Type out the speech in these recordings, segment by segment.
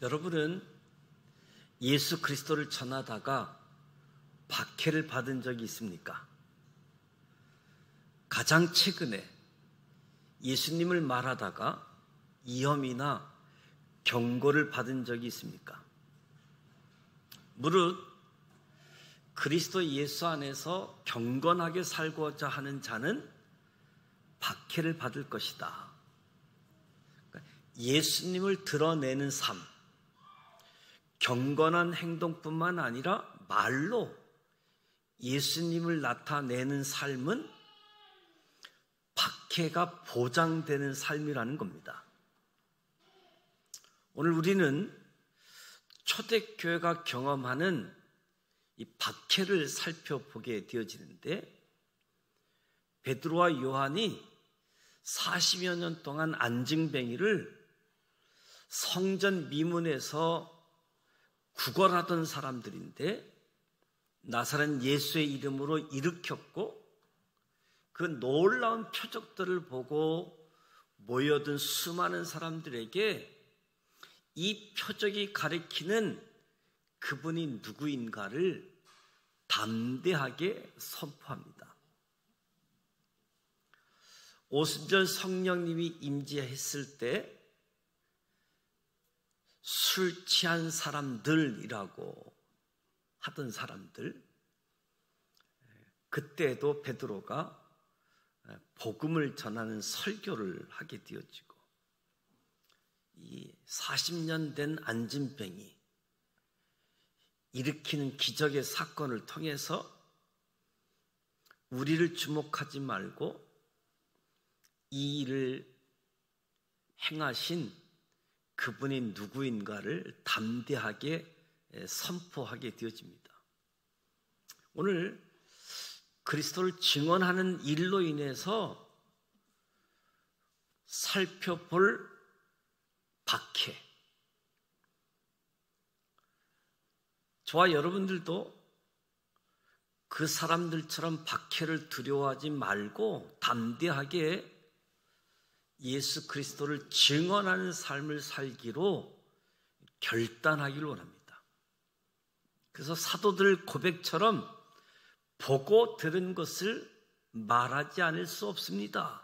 여러분은 예수 그리스도를 전하다가 박해를 받은 적이 있습니까? 가장 최근에 예수님을 말하다가 위험이나 경고를 받은 적이 있습니까? 무릇 그리스도 예수 안에서 경건하게 살고자 하는 자는 박해를 받을 것이다. 예수님을 드러내는 삶, 경건한 행동뿐만 아니라 말로 예수님을 나타내는 삶은 박해가 보장되는 삶이라는 겁니다. 오늘 우리는 초대교회가 경험하는 이 박해를 살펴보게 되어지는데, 베드로와 요한이 40여 년 동안 안징뱅이를 성전 미문에서 구걸하던 사람들인데 나사렛 예수의 이름으로 일으켰고, 그 놀라운 표적들을 보고 모여든 수많은 사람들에게 이 표적이 가리키는 그분이 누구인가를 담대하게 선포합니다. 오순절 성령님이 임재했을 때 술 취한 사람들이라고 하던 사람들, 그때도 베드로가 복음을 전하는 설교를 하게 되어지고, 이 40년 된 안진병이 일으키는 기적의 사건을 통해서 우리를 주목하지 말고 이 일을 행하신 그분이 누구인가를 담대하게 선포하게 되어집니다. 오늘 그리스도를 증언하는 일로 인해서 살펴볼 박해, 저와 여러분들도 그 사람들처럼 박해를 두려워하지 말고 담대하게 예수 그리스도를 증언하는 삶을 살기로 결단하기를 원합니다. 그래서 사도들 고백처럼 보고 들은 것을 말하지 않을 수 없습니다.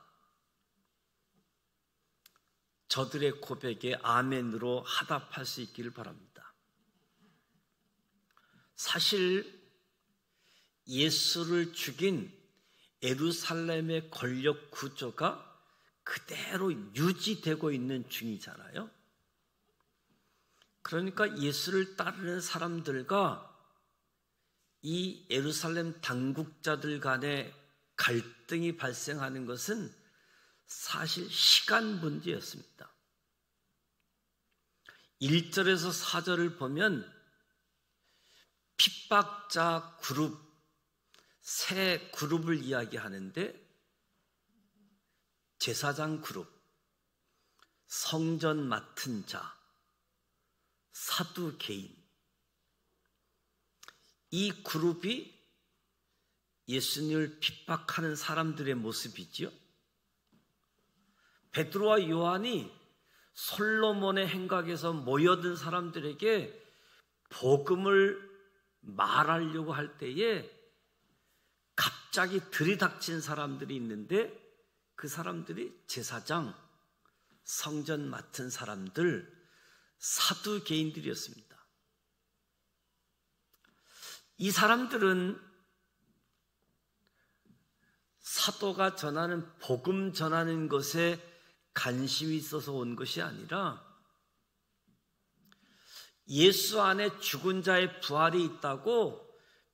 저들의 고백에 아멘으로 화답할 수 있기를 바랍니다. 사실 예수를 죽인 예루살렘의 권력 구조가 그대로 유지되고 있는 중이잖아요. 그러니까 예수를 따르는 사람들과 이 예루살렘 당국자들 간의 갈등이 발생하는 것은 사실 시간 문제였습니다. 1절에서 4절을 보면 핍박자 그룹, 세 그룹을 이야기하는데, 제사장 그룹, 성전 맡은 자, 사두개인, 이 그룹이 예수님을 핍박하는 사람들의 모습이지요. 베드로와 요한이 솔로몬의 행각에서 모여든 사람들에게 복음을 말하려고 할 때에 갑자기 들이닥친 사람들이 있는데, 그 사람들이 제사장, 성전 맡은 사람들, 사두개인들이었습니다. 이 사람들은 사도가 전하는 복음 전하는 것에 관심이 있어서 온 것이 아니라 예수 안에 죽은 자의 부활이 있다고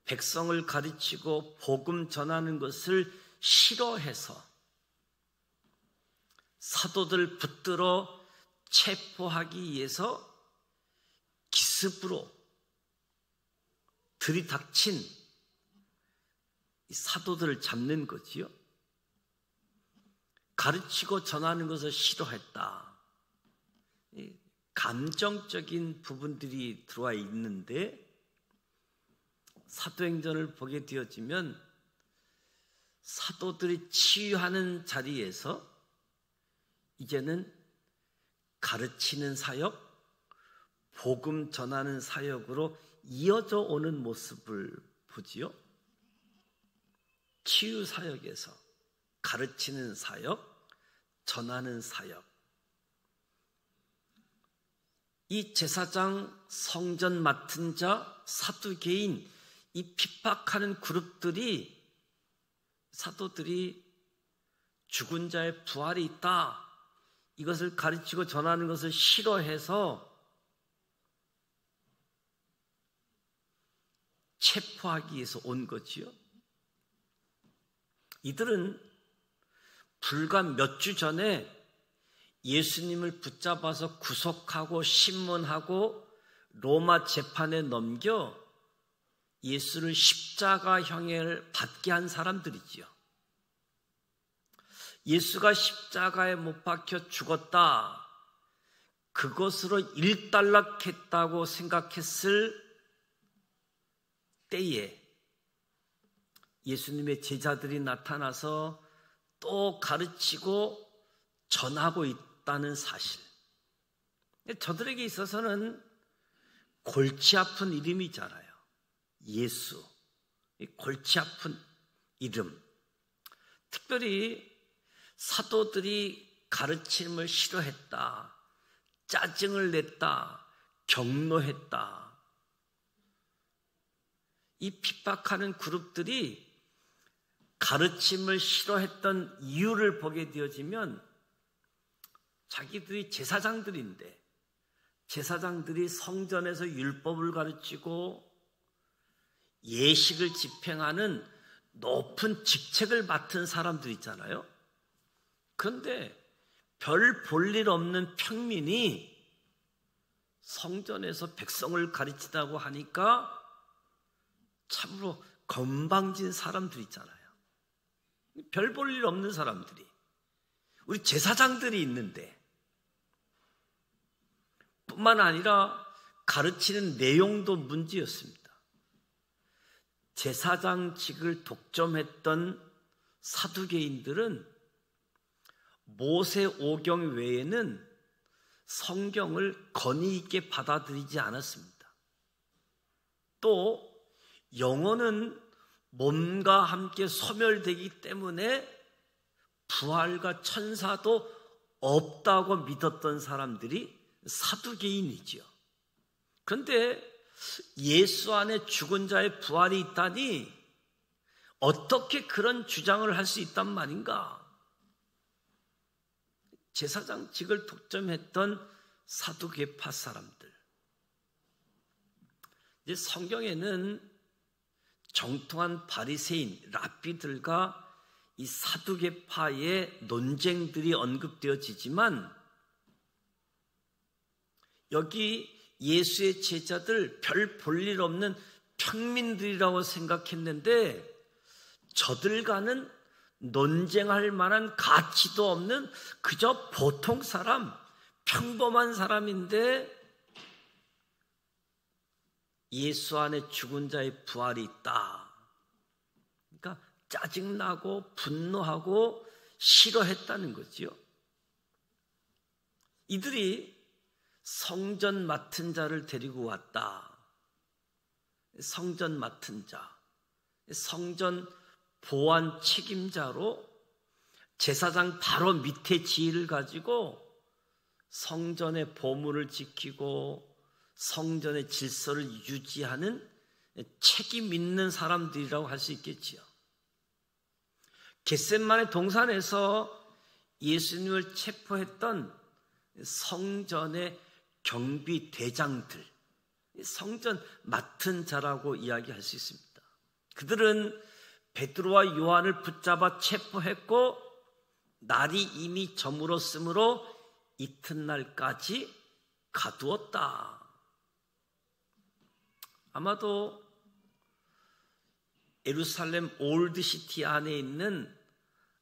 백성을 가르치고 복음 전하는 것을 싫어해서 사도들 붙들어 체포하기 위해서 기습으로 들이닥친 이 사도들을 잡는 거지요. 가르치고 전하는 것을 싫어했다. 감정적인 부분들이 들어와 있는데, 사도행전을 보게 되어지면 사도들이 치유하는 자리에서 이제는 가르치는 사역, 복음 전하는 사역으로 이어져 오는 모습을 보지요. 치유 사역에서 가르치는 사역, 전하는 사역. 이 제사장, 성전 맡은 자, 사두개인, 이 핍박하는 그룹들이, 사도들이 죽은 자의 부활이 있다, 이것을 가르치고 전하는 것을 싫어해서 체포하기 위해서 온 거지요. 이들은 불과 몇 주 전에 예수님을 붙잡아서 구속하고 신문하고 로마 재판에 넘겨 예수를 십자가형을 받게 한 사람들이지요. 예수가 십자가에 못 박혀 죽었다, 그것으로 일단락했다고 생각했을 때에 예수님의 제자들이 나타나서 또 가르치고 전하고 있다는 사실. 저들에게 있어서는 골치 아픈 이름이잖아요. 예수. 골치 아픈 이름. 특별히 사도들이 가르침을 싫어했다, 짜증을 냈다, 경노했다. 이 핍박하는 그룹들이 가르침을 싫어했던 이유를 보게 되어지면 자기들이 제사장들인데 제사장들이 성전에서 율법을 가르치고 예식을 집행하는 높은 직책을 맡은 사람들 있잖아요. 그런데 별 볼 일 없는 평민이 성전에서 백성을 가르치다고 하니까 참으로 건방진 사람들 있잖아요. 별 볼 일 없는 사람들이, 우리 제사장들이 있는데, 뿐만 아니라 가르치는 내용도 문제였습니다. 제사장직을 독점했던 사두개인들은 모세오경 외에는 성경을 권위 있게 받아들이지 않았습니다. 또 영혼은 몸과 함께 소멸되기 때문에 부활과 천사도 없다고 믿었던 사람들이 사두개인이지요. 그런데 예수 안에 죽은 자의 부활이 있다니 어떻게 그런 주장을 할 수 있단 말인가? 제사장직을 독점했던 사두개파 사람들. 이제 성경에는 정통한 바리새인, 랍비들과 이 사두개파의 논쟁들이 언급되어지지만 여기 예수의 제자들 별 볼 일 없는 평민들이라고 생각했는데 저들과는 논쟁할 만한 가치도 없는 그저 보통 사람, 평범한 사람인데 예수 안에 죽은 자의 부활이 있다. 그러니까 짜증나고 분노하고 싫어했다는 거지요. 이들이 성전 맡은 자를 데리고 왔다. 성전 맡은 자, 성전 보안 책임자로 제사장 바로 밑에 지위를 가지고 성전의 보물을 지키고 성전의 질서를 유지하는 책임 있는 사람들이라고 할 수 있겠지요. 겟세마네 동산에서 예수님을 체포했던 성전의 경비 대장들, 성전 맡은 자라고 이야기할 수 있습니다. 그들은 베드로와 요한을 붙잡아 체포했고 날이 이미 저물었으므로 이튿날까지 가두었다. 아마도 예루살렘 올드시티 안에 있는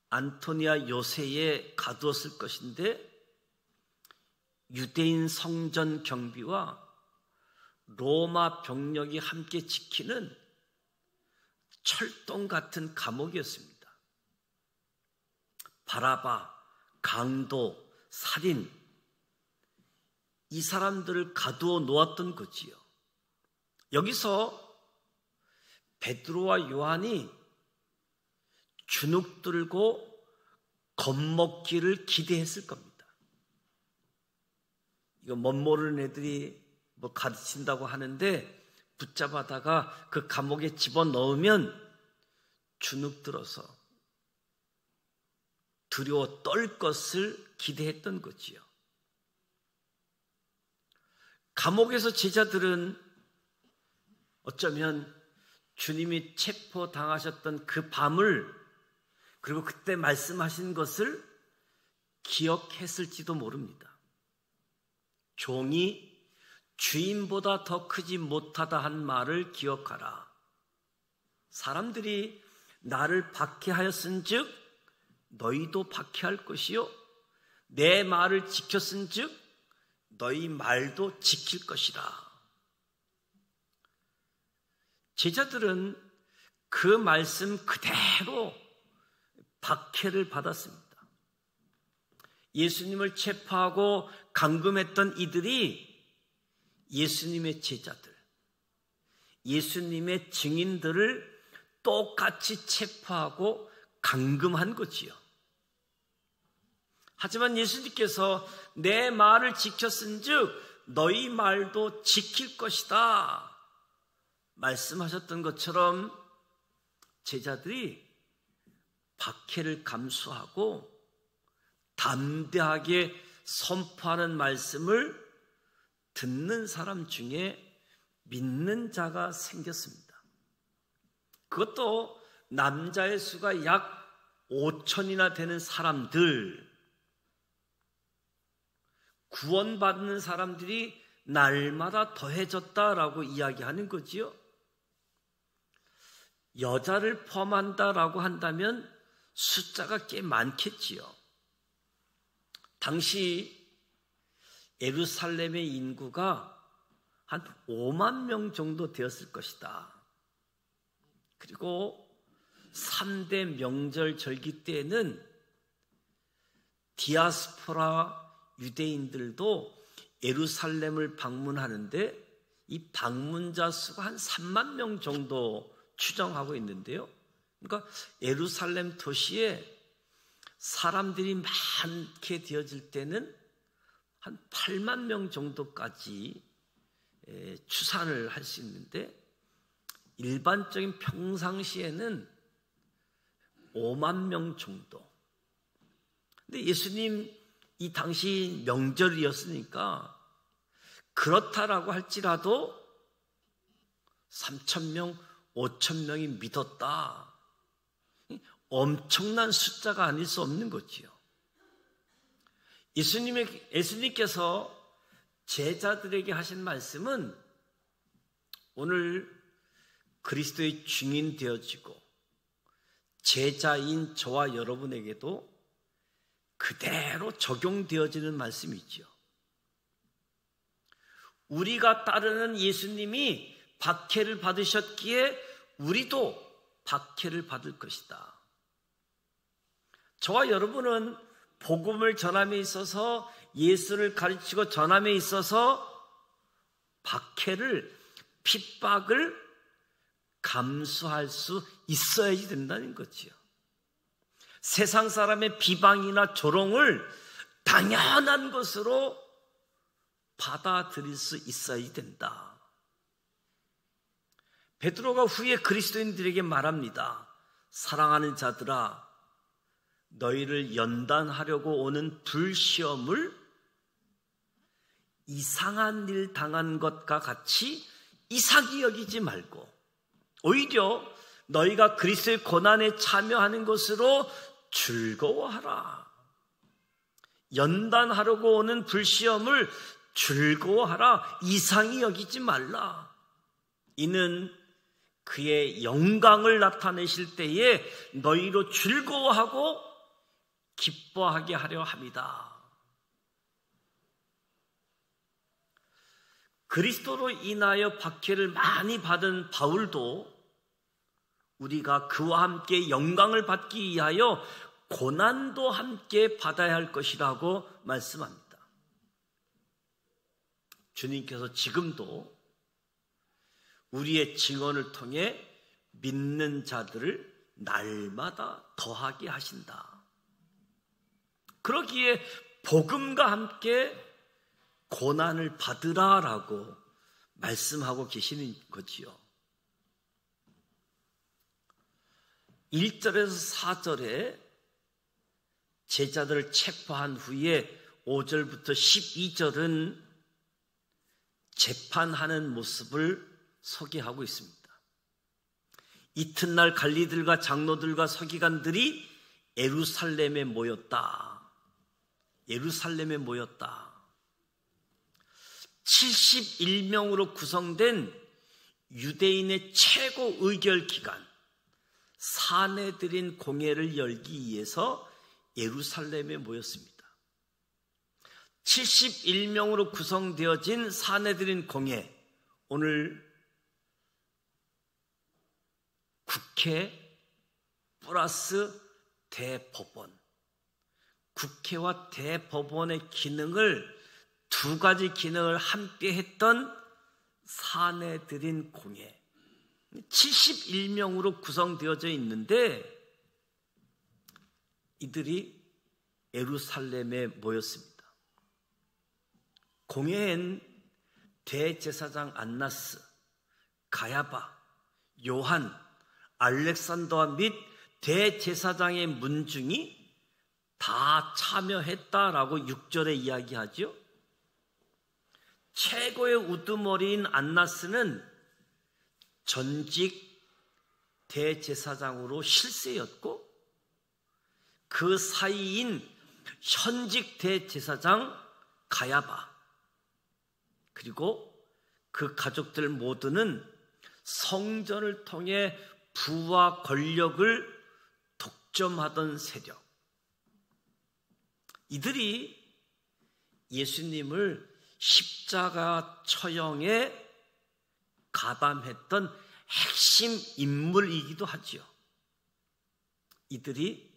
안토니아 요새에 가두었을 것인데 유대인 성전 경비와 로마 병력이 함께 지키는 철동 같은 감옥이었습니다. 바라바, 강도, 살인, 이 사람들을 가두어 놓았던 거지요. 여기서 베드로와 요한이 주눅 들고 겁먹기를 기대했을 겁니다. 이거 멋모르는 애들이 뭐 가르친다고 하는데 붙잡아다가 그 감옥에 집어넣으면 주눅 들어서 두려워 떨 것을 기대했던 거지요. 감옥에서 제자들은 어쩌면 주님이 체포당하셨던 그 밤을, 그리고 그때 말씀하신 것을 기억했을지도 모릅니다. 종이 주인보다 더 크지 못하다 한 말을 기억하라. 사람들이 나를 박해하였은즉 너희도 박해할 것이요, 내 말을 지켰은즉 너희 말도 지킬 것이라. 제자들은 그 말씀 그대로 박해를 받았습니다. 예수님을 체포하고 감금했던 이들이 예수님의 제자들, 예수님의 증인들을 똑같이 체포하고 감금한 거지요. 하지만 예수님께서 내 말을 지켰은즉 너희 말도 지킬 것이다 말씀하셨던 것처럼 제자들이 박해를 감수하고 담대하게 선포하는 말씀을 듣는 사람 중에 믿는 자가 생겼습니다. 그것도 남자의 수가 약 5천이나 되는 사람들, 구원받는 사람들이 날마다 더해졌다라고 이야기하는 거지요. 여자를 포함한다라고 한다면 숫자가 꽤 많겠지요. 당시 예루살렘의 인구가 한 5만 명 정도 되었을 것이다. 그리고 3대 명절 절기 때에는 디아스포라 유대인들도 예루살렘을 방문하는데 이 방문자 수가 한 3만 명 정도 추정하고 있는데요. 그러니까 예루살렘 도시에 사람들이 많게 되어질 때는 한 8만 명 정도까지 추산을 할 수 있는데, 일반적인 평상시에는 5만 명 정도. 근데 예수님 이 당시 명절이었으니까 그렇다라고 할지라도 3,000명, 5,000명이 믿었다. 엄청난 숫자가 아닐 수 없는 거지요. 예수님께서 제자들에게 하신 말씀은 오늘 그리스도의 증인 되어지고 제자인 저와 여러분에게도 그대로 적용되어지는 말씀이지요. 우리가 따르는 예수님이 박해를 받으셨기에 우리도 박해를 받을 것이다. 저와 여러분은 복음을 전함에 있어서, 예수를 가르치고 전함에 있어서 박해를, 핍박을 감수할 수 있어야지 된다는 거지요. 세상 사람의 비방이나 조롱을 당연한 것으로 받아들일 수 있어야 된다. 베드로가 후에 그리스도인들에게 말합니다. 사랑하는 자들아, 너희를 연단하려고 오는 불시험을 이상한 일 당한 것과 같이 이상히 여기지 말고 오히려 너희가 그리스도의 고난에 참여하는 것으로 즐거워하라. 연단하려고 오는 불시험을 즐거워하라. 이상히 여기지 말라. 이는 그의 영광을 나타내실 때에 너희로 즐거워하고 기뻐하게 하려 합니다. 그리스도로 인하여 박해를 많이 받은 바울도 우리가 그와 함께 영광을 받기 위하여 고난도 함께 받아야 할 것이라고 말씀합니다. 주님께서 지금도 우리의 증언을 통해 믿는 자들을 날마다 더하게 하신다. 그러기에 복음과 함께 고난을 받으라라고 말씀하고 계시는 거지요. 1절에서 4절에 제자들을 체포한 후에 5절부터 12절은 재판하는 모습을 소개하고 있습니다. 이튿날 관리들과 장로들과 서기관들이 예루살렘에 모였다. 예루살렘에 모였다. 71명으로 구성된 유대인의 최고 의결 기관 사내들인 공회를 열기 위해서 예루살렘에 모였습니다. 71명으로 구성되어진 사내들인 공회, 오늘 국회 플러스 대법원, 국회와 대법원의 기능을 두 가지 기능을 함께 했던 사내들인 공회 71명으로 구성되어져 있는데 이들이 예루살렘에 모였습니다. 공회엔 대제사장 안나스, 가야바, 요한, 알렉산더와 및 대제사장의 문중이 다 참여했다라고 6절에 이야기하죠. 최고의 우두머리인 안나스는 전직 대제사장으로 실세였고 그 사이인 현직 대제사장 가야바 그리고 그 가족들 모두는 성전을 통해 부와 권력을 독점하던 세력, 이들이 예수님을 십자가 처형에 가담했던 핵심 인물이기도 하지요. 이들이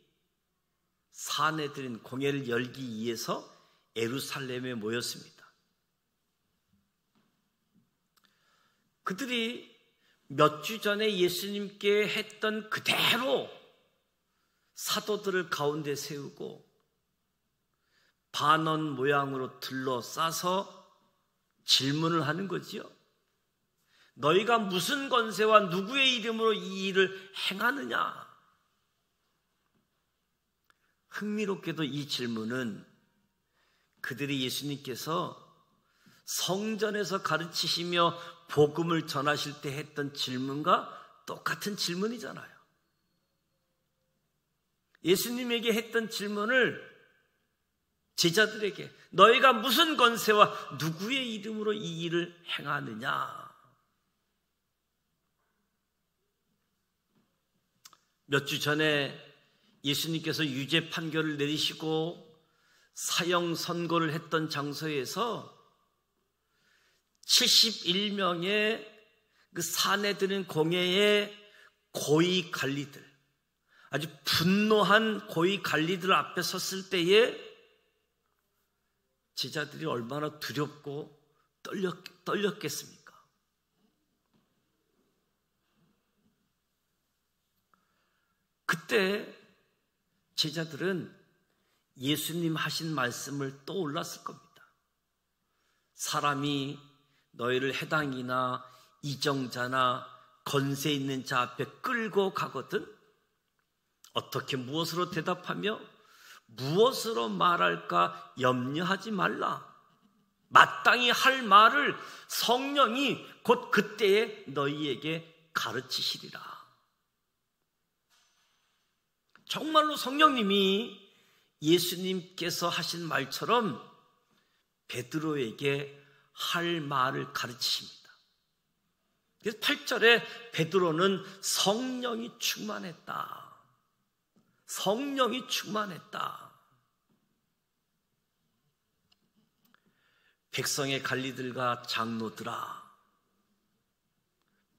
사내들인 공회를 열기 위해서 예루살렘에 모였습니다. 그들이 몇 주 전에 예수님께 했던 그대로 사도들을 가운데 세우고 반원 모양으로 둘러싸서 질문을 하는 거지요. 너희가 무슨 권세와 누구의 이름으로 이 일을 행하느냐? 흥미롭게도 이 질문은 그들이 예수님께서 성전에서 가르치시며 복음을 전하실 때 했던 질문과 똑같은 질문이잖아요. 예수님에게 했던 질문을 제자들에게 너희가 무슨 권세와 누구의 이름으로 이 일을 행하느냐? 몇 주 전에 예수님께서 유죄 판결을 내리시고 사형 선고를 했던 장소에서 71명의 그 사내들인 공회의 고위 관리들, 아주 분노한 고위 관리들 앞에 섰을 때에 제자들이 얼마나 두렵고 떨렸겠습니까? 그때 제자들은 예수님 하신 말씀을 떠올랐을 겁니다. 사람이 너희를 해당이나 이정자나 권세 있는 자 앞에 끌고 가거든 어떻게 무엇으로 대답하며 무엇으로 말할까 염려하지 말라. 마땅히 할 말을 성령이 곧 그때에 너희에게 가르치시리라. 정말로 성령님이 예수님께서 하신 말처럼 베드로에게 할 말을 가르치십니다. 그래서 8절에 베드로는 성령이 충만했다. 성령이 충만했다. 백성의 관리들과 장로들아.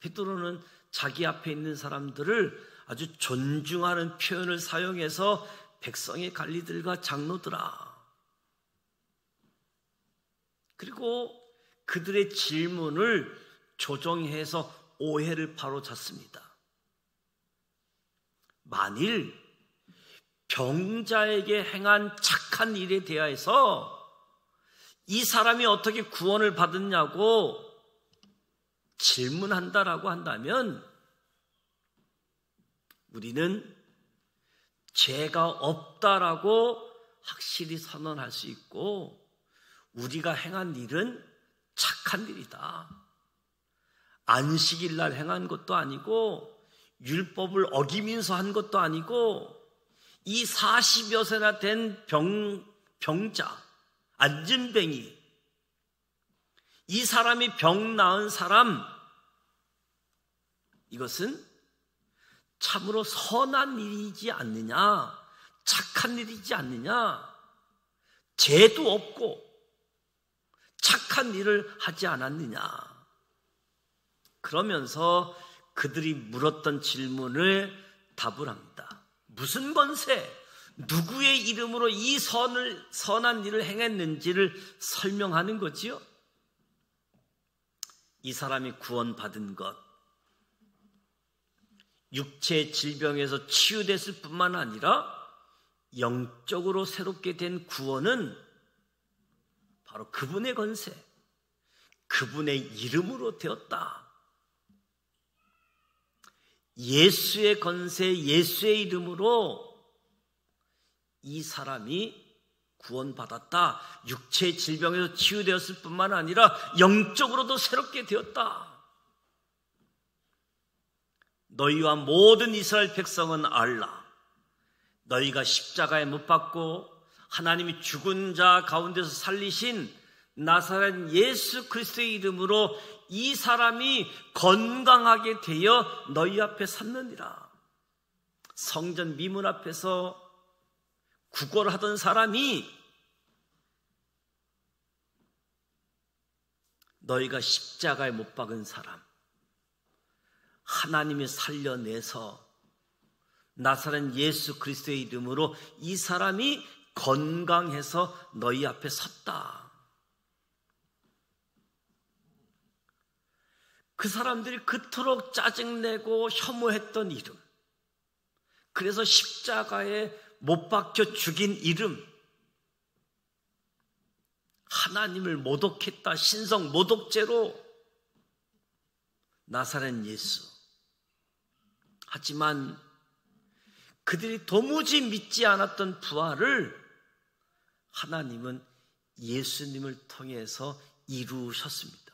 베드로는 자기 앞에 있는 사람들을 아주 존중하는 표현을 사용해서 백성의 관리들과 장로들아. 그리고 그들의 질문을 조정해서 오해를 바로잡습니다. 만일 병자에게 행한 착한 일에 대해서 이 사람이 어떻게 구원을 받았냐고 질문한다라고 한다면 우리는 죄가 없다라고 확실히 선언할 수 있고 우리가 행한 일은 착한 일이다. 안식일 날 행한 것도 아니고 율법을 어기면서 한 것도 아니고 이 40여 세나 된 병자, 안진뱅이, 이 사람이 병 나은 사람, 이것은 참으로 선한 일이지 않느냐, 착한 일이지 않느냐, 죄도 없고 착한 일을 하지 않았느냐. 그러면서 그들이 물었던 질문을 답을 합니다. 무슨 권세, 누구의 이름으로 이 선한 일을 행했는지를 설명하는 거지요. 이 사람이 구원받은 것, 육체 질병에서 치유됐을 뿐만 아니라 영적으로 새롭게 된 구원은 바로 그분의 권세, 그분의 이름으로 되었다. 예수의 권세, 예수의 이름으로 이 사람이 구원받았다. 육체 질병에서 치유되었을 뿐만 아니라 영적으로도 새롭게 되었다. 너희와 모든 이스라엘 백성은 알라. 너희가 십자가에 못 박고 하나님이 죽은 자 가운데서 살리신 나사렛 예수 그리스도의 이름으로 이 사람이 건강하게 되어 너희 앞에 섰느니라. 성전 미문 앞에서 구걸하던 사람이 너희가 십자가에 못 박은 사람, 하나님이 살려내서 나사렛 예수 그리스도의 이름으로 이 사람이 건강해서 너희 앞에 섰다. 그 사람들이 그토록 짜증내고 혐오했던 이름, 그래서 십자가에 못 박혀 죽인 이름, 하나님을 모독했다, 신성 모독죄로 나사렛 예수. 하지만 그들이 도무지 믿지 않았던 부활을 하나님은 예수님을 통해서 이루셨습니다.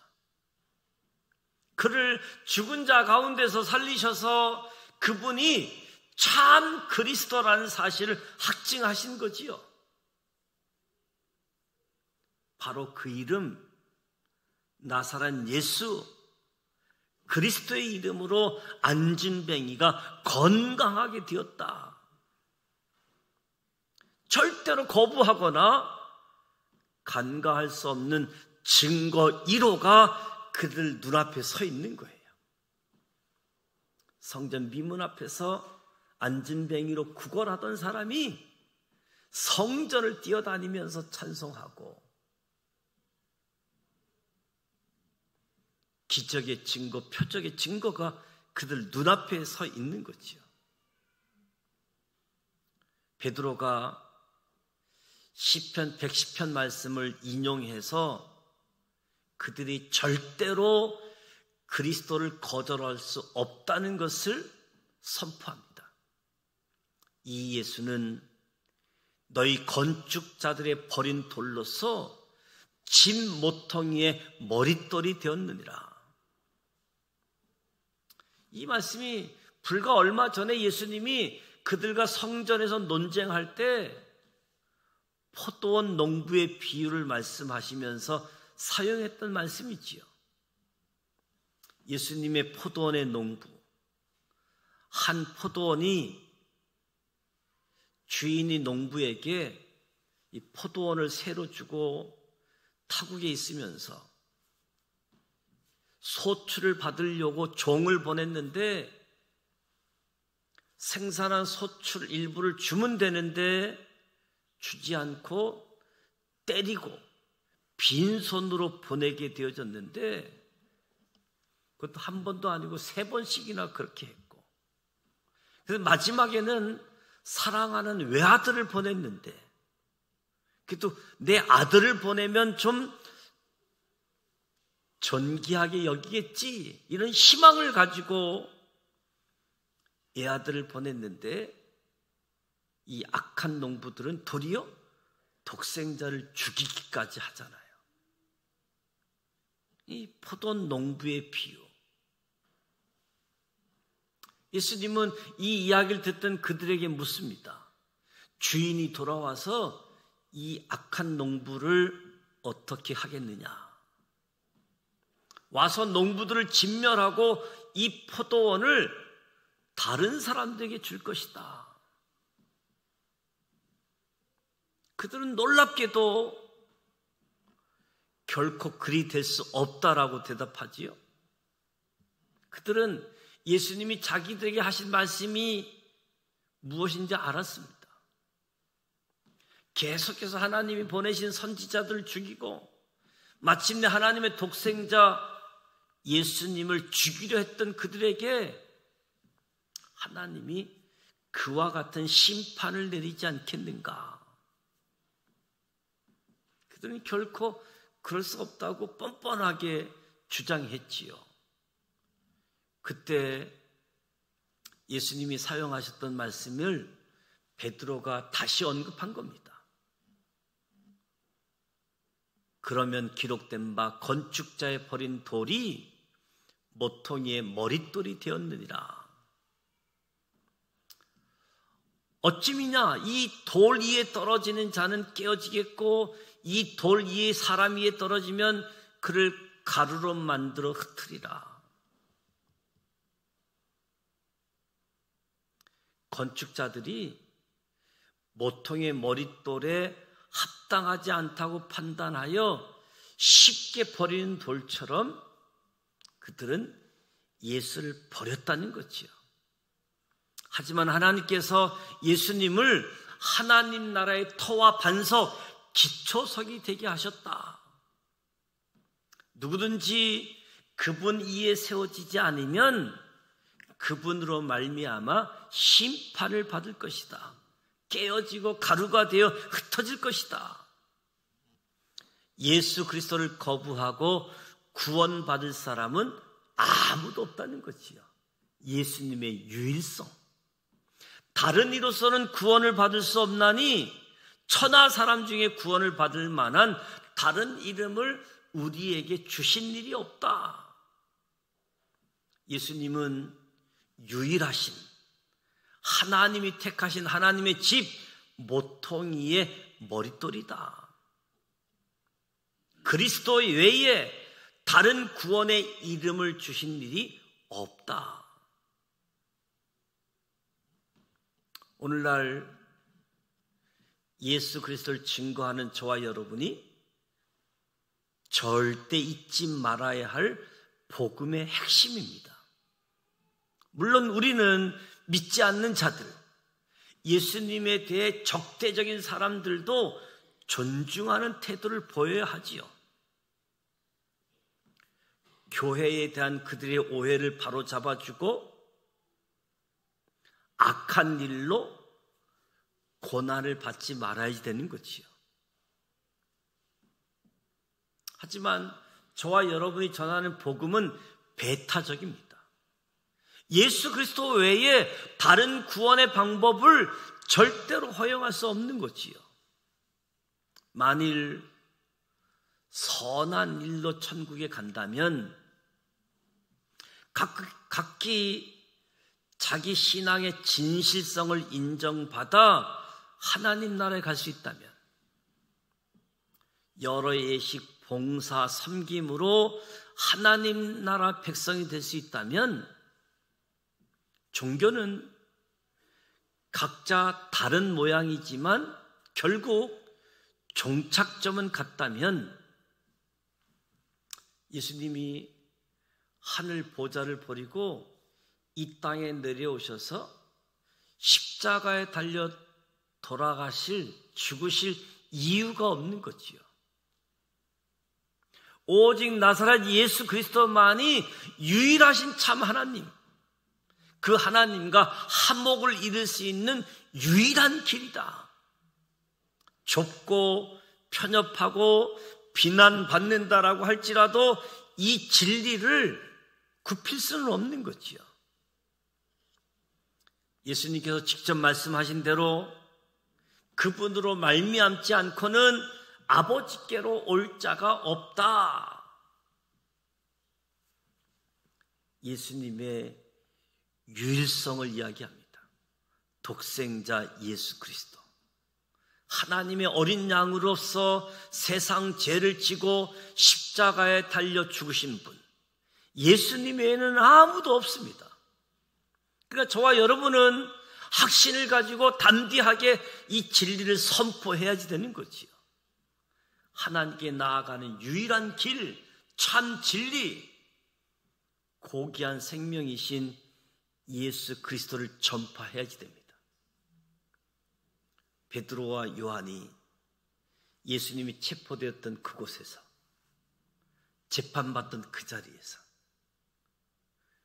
그를 죽은 자 가운데서 살리셔서 그분이 참 그리스도라는 사실을 확증하신 거지요. 바로 그 이름, 나사렛 예수, 그리스도의 이름으로 안진뱅이가 건강하게 되었다. 절대로 거부하거나 간과할 수 없는 증거 1호가 그들 눈앞에 서 있는 거예요. 성전 미문 앞에서 안진뱅이로 구걸하던 사람이 성전을 뛰어다니면서 찬송하고 기적의 증거, 표적의 증거가 그들 눈앞에 서 있는 거지요. 베드로가 시편 110편 말씀을 인용해서 그들이 절대로 그리스도를 거절할 수 없다는 것을 선포합니다. 이 예수는 너희 건축자들의 버린 돌로서 집 모퉁이의 머릿돌이 되었느니라. 이 말씀이 불과 얼마 전에 예수님이 그들과 성전에서 논쟁할 때 포도원 농부의 비유를 말씀하시면서 사용했던 말씀이지요. 예수님의 포도원의 농부, 한 포도원이 주인이 농부에게 이 포도원을 새로 주고 타국에 있으면서 소출을 받으려고 종을 보냈는데 생산한 소출 일부를 주면 되는데 주지 않고 때리고 빈손으로 보내게 되어졌는데, 그것도 한 번도 아니고 3번씩이나 그렇게 했고, 그래서 마지막에는 사랑하는 외아들을 보냈는데, 그래도 내 아들을 보내면 좀 존귀하게 여기겠지, 이런 희망을 가지고 애아들을 보냈는데, 이 악한 농부들은 도리어 독생자를 죽이기까지 하잖아요. 이 포도원 농부의 비유. 예수님은 이 이야기를 듣던 그들에게 묻습니다. 주인이 돌아와서 이 악한 농부를 어떻게 하겠느냐? 와서 농부들을 진멸하고 이 포도원을 다른 사람들에게 줄 것이다. 그들은 놀랍게도 결코 그리 될 수 없다라고 대답하지요. 그들은 예수님이 자기들에게 하신 말씀이 무엇인지 알았습니다. 계속해서 하나님이 보내신 선지자들을 죽이고 마침내 하나님의 독생자 예수님을 죽이려 했던 그들에게 하나님이 그와 같은 심판을 내리지 않겠는가? 그들은 결코 그럴 수 없다고 뻔뻔하게 주장했지요. 그때 예수님이 사용하셨던 말씀을 베드로가 다시 언급한 겁니다. 그러면 기록된 바 건축자의 버린 돌이 모퉁이의 머릿돌이 되었느니라. 어찌미냐, 이 돌 위에 떨어지는 자는 깨어지겠고 이 돌 위에 사람 위에 떨어지면 그를 가루로 만들어 흩으리라. 건축자들이 모퉁이의 머릿돌에 합당하지 않다고 판단하여 쉽게 버리는 돌처럼 그들은 예수를 버렸다는 거지요. 하지만 하나님께서 예수님을 하나님 나라의 터와 반석, 기초석이 되게 하셨다. 누구든지 그분 위에 세워지지 않으면 그분으로 말미암아 심판을 받을 것이다. 깨어지고 가루가 되어 흩어질 것이다. 예수 그리스도를 거부하고 구원받을 사람은 아무도 없다는 거지요. 예수님의 유일성. 다른 이로서는 구원을 받을 수 없나니 천하 사람 중에 구원을 받을 만한 다른 이름을 우리에게 주신 일이 없다. 예수님은 유일하신 하나님이 택하신 하나님의 집 모퉁이의 머릿돌이다. 그리스도 외에 다른 구원의 이름을 주신 일이 없다. 오늘날 예수 그리스도를 증거하는 저와 여러분이 절대 잊지 말아야 할 복음의 핵심입니다. 물론 우리는 믿지 않는 자들, 예수님에 대해 적대적인 사람들도 존중하는 태도를 보여야 하지요. 교회에 대한 그들의 오해를 바로잡아주고 악한 일로 고난을 받지 말아야 되는 거지요. 하지만 저와 여러분이 전하는 복음은 배타적입니다. 예수 그리스도 외에 다른 구원의 방법을 절대로 허용할 수 없는 거지요. 만일 선한 일로 천국에 간다면 각기 자기 신앙의 진실성을 인정받아 하나님 나라에 갈 수 있다면, 여러 예식, 봉사, 섬김으로 하나님 나라 백성이 될 수 있다면, 종교는 각자 다른 모양이지만 결국 종착점은 같다면, 예수님이 하늘 보좌를 버리고 이 땅에 내려오셔서 십자가에 달려 돌아가실, 죽으실 이유가 없는 거지요. 오직 나사렛 예수 그리스도만이 유일하신 참 하나님, 그 하나님과 화목을 이룰 수 있는 유일한 길이다. 좁고 편협하고 비난받는다라고 할지라도 이 진리를 굽힐 수는 없는 거지요. 예수님께서 직접 말씀하신 대로 그분으로 말미암지 않고는 아버지께로 올 자가 없다. 예수님의 유일성을 이야기합니다. 독생자 예수 그리스도, 하나님의 어린 양으로서 세상 죄를 지고 십자가에 달려 죽으신 분, 예수님 외에는 아무도 없습니다. 그러니까 저와 여러분은 확신을 가지고 담대하게 이 진리를 선포해야지 되는 거지요. 하나님께 나아가는 유일한 길, 참 진리, 고귀한 생명이신 예수 그리스도를 전파해야지 됩니다. 베드로와 요한이 예수님이 체포되었던 그곳에서, 재판받던 그 자리에서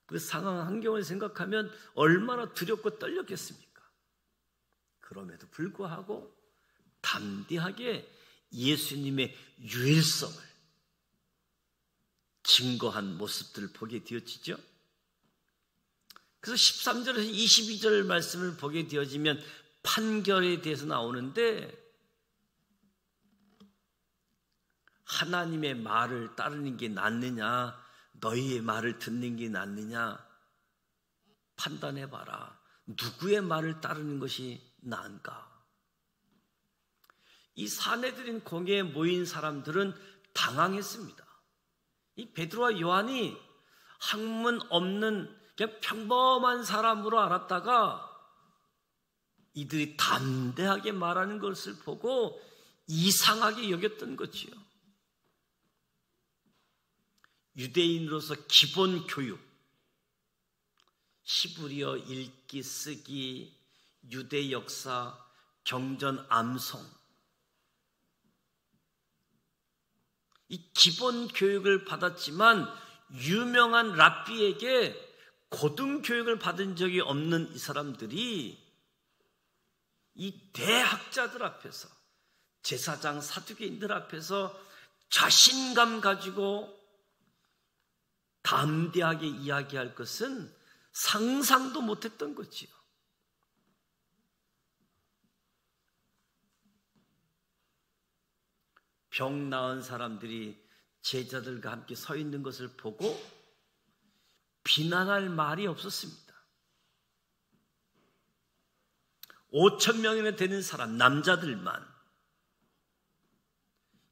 그 상황 환경을 생각하면 얼마나 두렵고 떨렸겠습니까? 그럼에도 불구하고 담대하게 예수님의 유일성을 증거한 모습들을 보게 되어지죠. 그래서 13절에서 22절 말씀을 보게 되어지면 판결에 대해서 나오는데, 하나님의 말을 따르는 게 낫느냐, 너희의 말을 듣는 게 낫느냐 판단해봐라. 누구의 말을 따르는 것이 나은가? 이 사내들인 공회에 모인 사람들은 당황했습니다. 이 베드로와 요한이 학문 없는 그냥 평범한 사람으로 알았다가 이들이 담대하게 말하는 것을 보고 이상하게 여겼던 거지요. 유대인으로서 기본 교육, 히브리어 읽기, 쓰기, 유대 역사, 경전, 암송, 이 기본 교육을 받았지만 유명한 랍비에게 고등교육을 받은 적이 없는 이 사람들이 이 대학자들 앞에서, 제사장 사두개인들 앞에서 자신감 가지고 담대하게 이야기할 것은 상상도 못했던 거지요. 병 나은 사람들이 제자들과 함께 서 있는 것을 보고 비난할 말이 없었습니다. 5,000명이나 되는 사람, 남자들만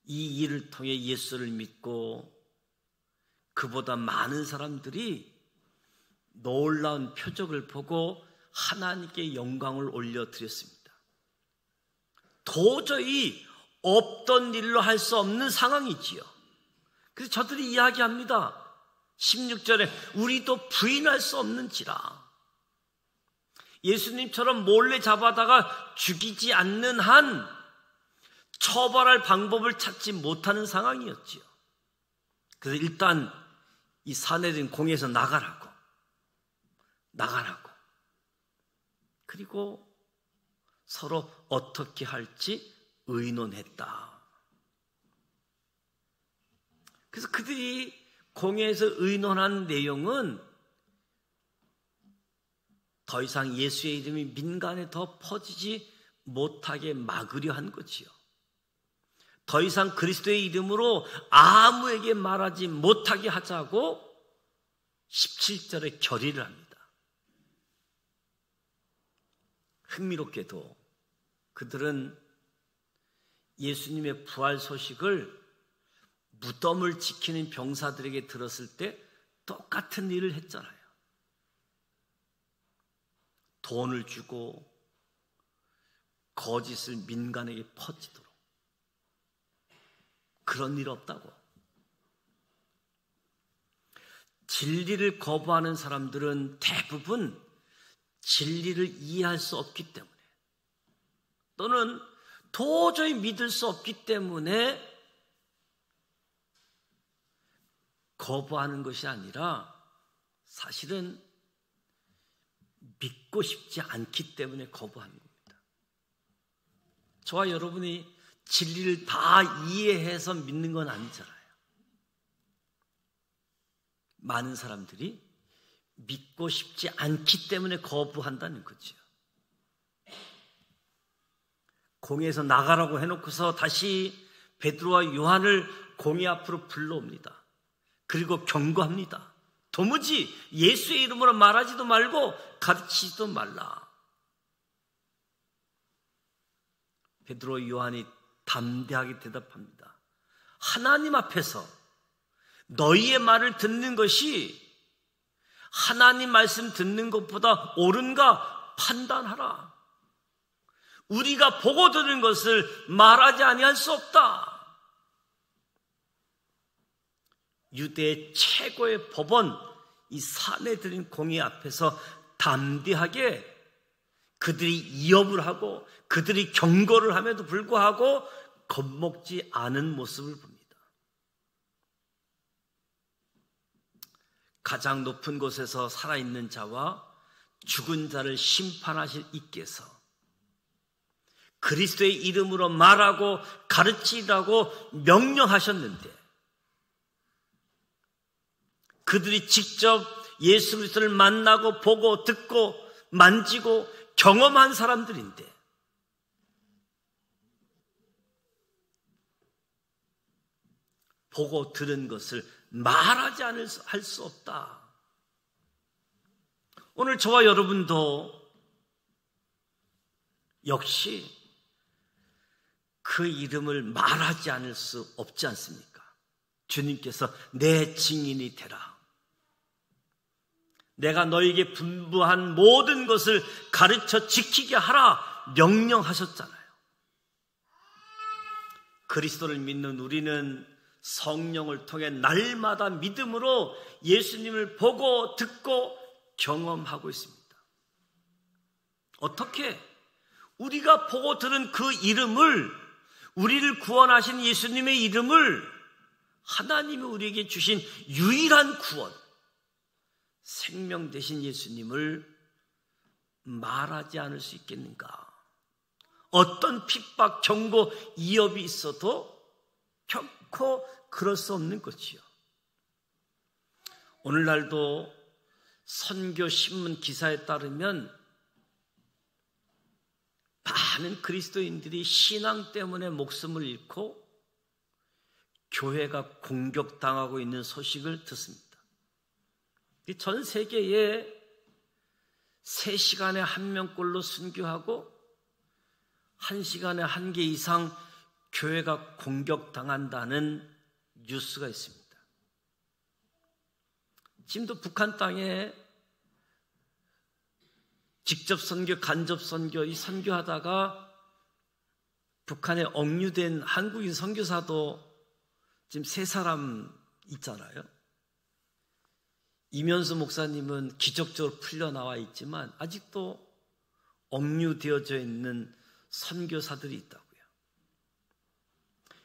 이 일을 통해 예수를 믿고 그보다 많은 사람들이 놀라운 표적을 보고 하나님께 영광을 올려드렸습니다. 도저히 없던 일로 할 수 없는 상황이지요. 그래서 저들이 이야기합니다. 16절에 우리도 부인할 수 없는지라. 예수님처럼 몰래 잡아다가 죽이지 않는 한 처벌할 방법을 찾지 못하는 상황이었지요. 그래서 일단 이 사내들인 공회에서 나가라고. 그리고 서로 어떻게 할지 의논했다. 그래서 그들이 공회에서 의논한 내용은 더 이상 예수의 이름이 민간에 더 퍼지지 못하게 막으려 한 거지요. 더 이상 그리스도의 이름으로 아무에게 말하지 못하게 하자고 17절에 결의를 합니다. 흥미롭게도 그들은 예수님의 부활 소식을 무덤을 지키는 병사들에게 들었을 때 똑같은 일을 했잖아요. 돈을 주고 거짓을 민간에게 퍼지도록. 그런 일 없다고. 진리를 거부하는 사람들은 대부분 진리를 이해할 수 없기 때문에, 또는 도저히 믿을 수 없기 때문에 거부하는 것이 아니라 사실은 믿고 싶지 않기 때문에 거부하는 겁니다. 저와 여러분이 진리를 다 이해해서 믿는 건 아니잖아요. 많은 사람들이 믿고 싶지 않기 때문에 거부한다는 거죠. 공회에서 나가라고 해놓고서 다시 베드로와 요한을 공회 앞으로 불러옵니다. 그리고 경고합니다. 도무지 예수의 이름으로 말하지도 말고 가르치지도 말라. 베드로 요한이 담대하게 대답합니다. 하나님 앞에서 너희의 말을 듣는 것이 하나님 말씀 듣는 것보다 옳은가 판단하라. 우리가 보고 들은 것을 말하지 아니할 수 없다. 유대의 최고의 법원, 이 산헤드린 공회 앞에서 담대하게 그들이 이업을 하고 그들이 경고를 함에도 불구하고 겁먹지 않은 모습을 봅니다. 가장 높은 곳에서 살아있는 자와 죽은 자를 심판하실 이께서 그리스도의 이름으로 말하고 가르치라고 명령하셨는데 그들이 직접 예수 그리스도를 만나고 보고 듣고 만지고 경험한 사람들인데 보고 들은 것을 말하지 할 수 없다. 오늘 저와 여러분도 역시 그 이름을 말하지 않을 수 없지 않습니까? 주님께서 내 증인이 되라. 내가 너에게 분부한 모든 것을 가르쳐 지키게 하라 명령하셨잖아요. 그리스도를 믿는 우리는 성령을 통해 날마다 믿음으로 예수님을 보고 듣고 경험하고 있습니다. 어떻게? 우리가 보고 들은 그 이름을, 우리를 구원하신 예수님의 이름을, 하나님이 우리에게 주신 유일한 구원, 생명 되신 예수님을 말하지 않을 수 있겠는가? 어떤 핍박, 경고, 이업이 있어도 결코 그럴 수 없는 것이요. 오늘날도 선교 신문 기사에 따르면 많은 그리스도인들이 신앙 때문에 목숨을 잃고 교회가 공격당하고 있는 소식을 듣습니다. 전 세계에 3시간에 1명꼴로 순교하고 1시간에 1개 이상 교회가 공격당한다는 뉴스가 있습니다. 지금도 북한 땅에 직접 선교, 간접 선교, 이 선교하다가 북한에 억류된 한국인 선교사도 지금 3사람 있잖아요. 이면수 목사님은 기적적으로 풀려나와 있지만 아직도 억류되어져 있는 선교사들이 있다고요.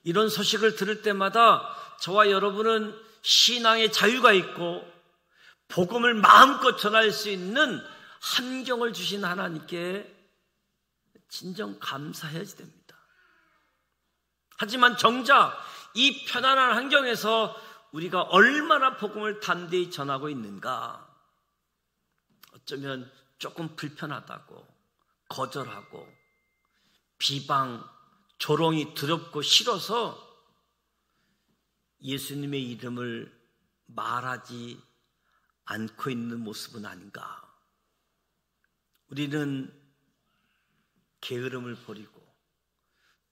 이런 소식을 들을 때마다 저와 여러분은 신앙의 자유가 있고 복음을 마음껏 전할 수 있는 환경을 주신 하나님께 진정 감사해야지 됩니다. 하지만 정작 이 편안한 환경에서 우리가 얼마나 복음을 담대히 전하고 있는가? 어쩌면 조금 불편하다고, 거절하고, 비방, 조롱이 두렵고 싫어서 예수님의 이름을 말하지 않고 있는 모습은 아닌가? 우리는 게으름을 버리고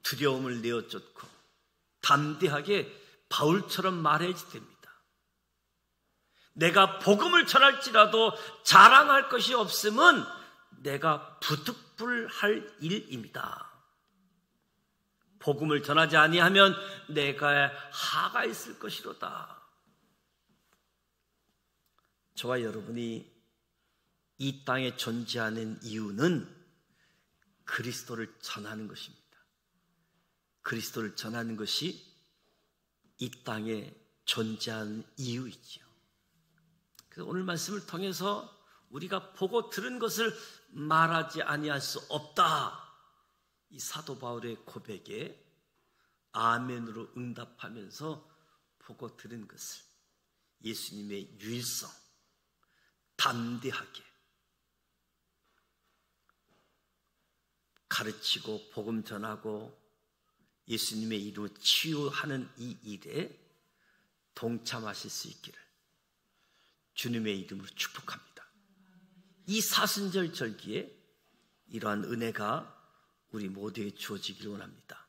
두려움을 내어쫓고 담대하게 바울처럼 말해야지 됩니다. 내가 복음을 전할지라도 자랑할 것이 없음은 내가 부득불할 일입니다. 복음을 전하지 아니하면 내가 하가 있을 것이로다. 저와 여러분이 이 땅에 존재하는 이유는 그리스도를 전하는 것입니다. 그리스도를 전하는 것이 이 땅에 존재하는 이유이지요. 그래서 오늘 말씀을 통해서 우리가 보고 들은 것을 말하지 아니할 수 없다. 이 사도 바울의 고백에 아멘으로 응답하면서 보고 들은 것을 예수님의 유일성, 담대하게 가르치고 복음 전하고 예수님의 이름을 치유하는 이 일에 동참하실 수 있기를 주님의 이름으로 축복합니다. 이 사순절 절기에 이러한 은혜가 우리 모두에게 주어지기를 원합니다.